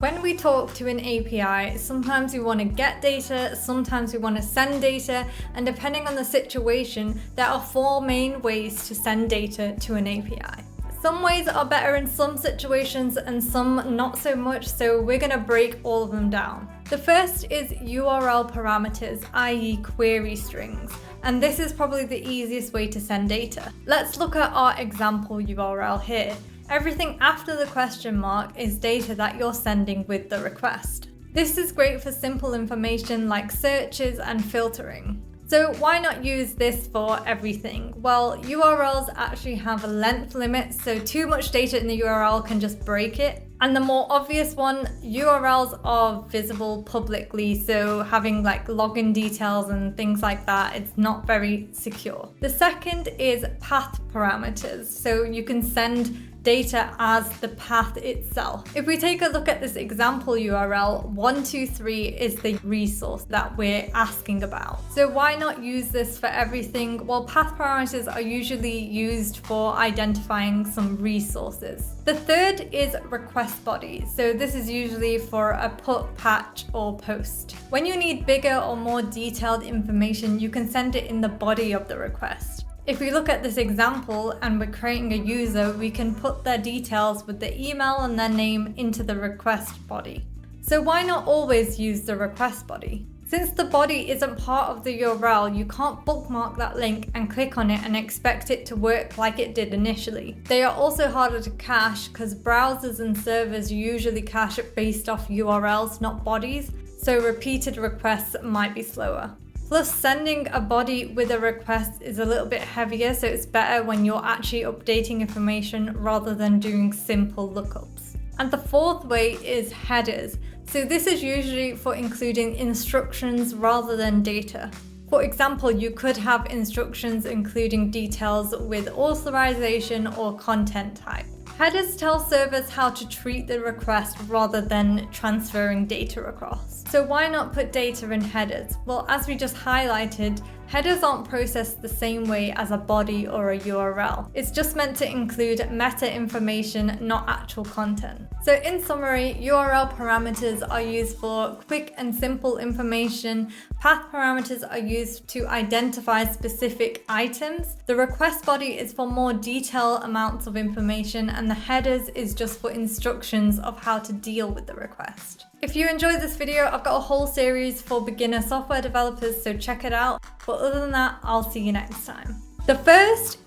When we talk to an API, sometimes we want to get data, sometimes we want to send data, and depending on the situation, there are four main ways to send data to an API. Some ways are better in some situations and some not so much, so we're going to break all of them down. The first is URL parameters, i.e. query strings, and this is probably the easiest way to send data. Let's look at our example URL here. Everything after the question mark is data that you're sending with the request. This is great for simple information like searches and filtering. So why not use this for everything? Well, URLs actually have a length limit, so too much data in the URL can just break it. And the more obvious one, URLs are visible publicly, so having like login details and things like that, it's not very secure. The second is path parameters, so you can send data as the path itself. If we take a look at this example URL, 123 is the resource that we're asking about. So why not use this for everything? Well, path parameters are usually used for identifying some resources. The third is request body. So this is usually for a put, patch, or post. When you need bigger or more detailed information, you can send it in the body of the request. If we look at this example and we're creating a user, we can put their details with the email and their name into the request body. So why not always use the request body? Since the body isn't part of the URL, you can't bookmark that link and click on it and expect it to work like it did initially. They are also harder to cache because browsers and servers usually cache it based off URLs, not bodies, so repeated requests might be slower. Plus, sending a body with a request is a little bit heavier, so it's better when you're actually updating information rather than doing simple lookups. And the fourth way is headers. So this is usually for including instructions rather than data. For example, you could have instructions including details with authorization or content type. Headers tell servers how to treat the request rather than transferring data across. So why not put data in headers? Well, as we just highlighted, headers aren't processed the same way as a body or a URL. It's just meant to include meta information, not actual content. So in summary, URL parameters are used for quick and simple information. Path parameters are used to identify specific items. The request body is for more detailed amounts of information, and the headers is just for instructions of how to deal with the request. If you enjoyed this video, I've got a whole series for beginner software developers, so check it out. But other than that, I'll see you next time. The first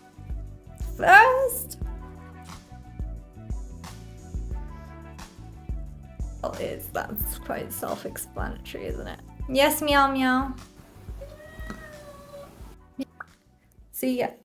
that's quite self-explanatory, isn't it? Yes, meow meow. See ya.